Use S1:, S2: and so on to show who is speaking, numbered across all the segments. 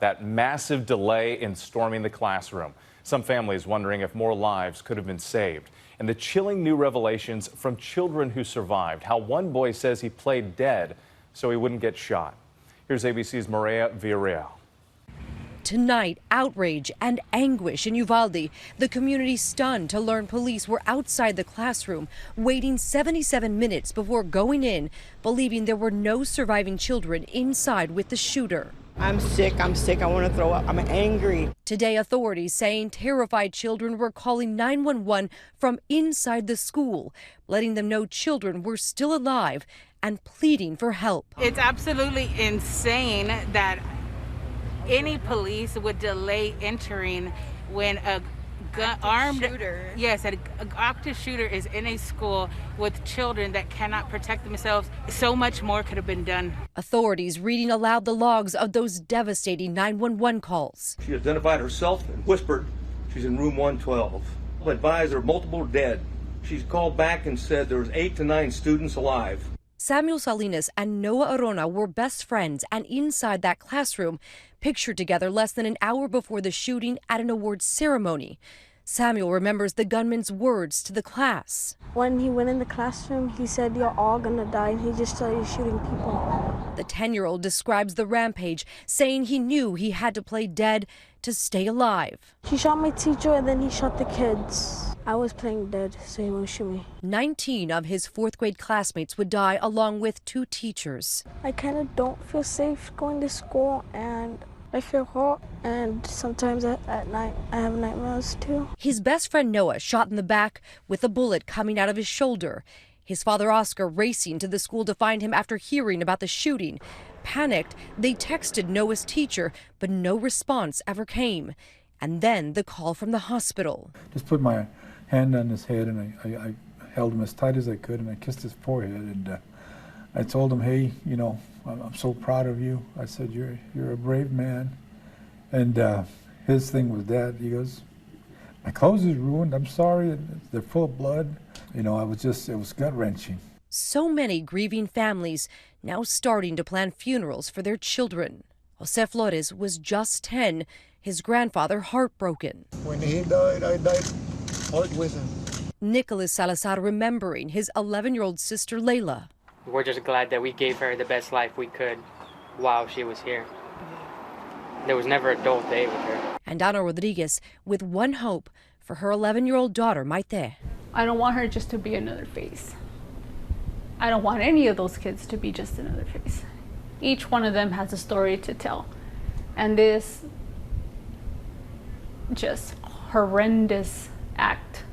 S1: That massive delay in storming the classroom. Some families wondering if more lives could have been saved. And the chilling new revelations from children who survived. How one boy says he played dead so he wouldn't get shot. Here's ABC's Maria Villarreal.
S2: Tonight, outrage and anguish in Uvalde. The community stunned to learn police were outside the classroom, waiting 77 minutes before going in, believing there were no surviving children inside with the shooter.
S3: I'm sick, I want to throw up, I'm angry.
S2: Today, authorities saying terrified children were calling 911 from inside the school, letting them know children were still alive and pleading for help.
S4: It's absolutely insane that any police would delay entering when an active shooter is in a school with children that cannot protect themselves. So much more could have been done.
S2: Authorities reading aloud the logs of those devastating 911 calls.
S5: She identified herself and whispered she's in room 112. Advised her multiple dead. She's called back and said there was 8 to 9 students alive.
S2: Samuel Salinas and Noah Arona were best friends, and inside that classroom, pictured together less than an hour before the shooting at an awards ceremony. Samuel remembers the gunman's words to the class.
S6: When he went in the classroom, he said, "You're all gonna die," and he just started shooting people.
S2: The 10-year-old describes the rampage, saying he knew he had to play dead to stay alive.
S6: He shot my teacher and then he shot the kids. I was playing dead, so he won't shoot me.
S2: 19 of his 4th grade classmates would die, along with 2 teachers.
S6: I kind of don't feel safe going to school, and I feel hot, and sometimes at night I have nightmares too.
S2: His best friend Noah shot in the back with a bullet coming out of his shoulder. His father Oscar racing to the school to find him after hearing about the shooting. Panicked, they texted Noah's teacher, but no response ever came. And then the call from the hospital.
S7: Just put my hand on his head, and I held him as tight as I could, and I kissed his forehead, and I told him, "Hey, you know, I'm so proud of you." I said, you're a brave man. And his thing was that, he goes, "My clothes is ruined, I'm sorry, they're full of blood." You know, it was gut-wrenching.
S2: So many grieving families now starting to plan funerals for their children. Jose Flores was just 10, his grandfather heartbroken.
S8: When he died, I died hard with him.
S2: Nicholas Salazar remembering his 11-year-old sister Layla.
S9: We're just glad that we gave her the best life we could while she was here. There was never a dull day with her.
S2: And Ana Rodriguez with one hope for her 11-year-old daughter, Maite.
S10: I don't want her just to be another face. I don't want any of those kids to be just another face. Each one of them has a story to tell. And this just horrendous act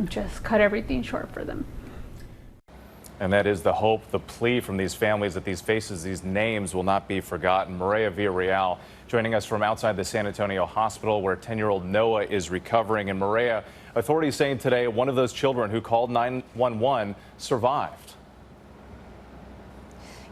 S10: just cut everything short for them.
S1: And that is the hope, the plea from these families, that these faces, these names will not be forgotten. Maria Villarreal joining us from outside the San Antonio hospital where 10-year-old Noah is recovering. And Maria, authorities saying today one of those children who called 911 survived.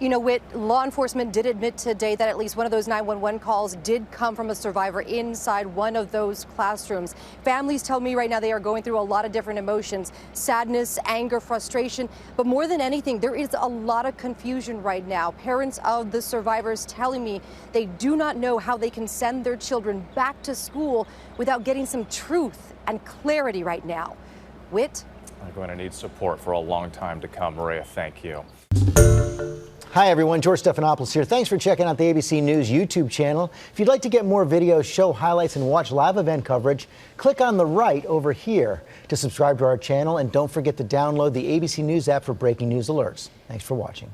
S2: You know, Whit, law enforcement did admit today that at least one of those 911 calls did come from a survivor inside one of those classrooms. Families tell me right now they are going through a lot of different emotions, sadness, anger, frustration. But more than anything, there is a lot of confusion right now. Parents of the survivors telling me they do not know how they can send their children back to school without getting some truth and clarity right now. Whit?
S1: I'm going to need support for a long time to come. Maria, thank you.
S11: Hi everyone, George Stephanopoulos here. Thanks for checking out the ABC News YouTube channel. If you'd like to get more videos, show highlights, and watch live event coverage, click on the right over here to subscribe to our channel, and don't forget to download the ABC News app for breaking news alerts. Thanks for watching.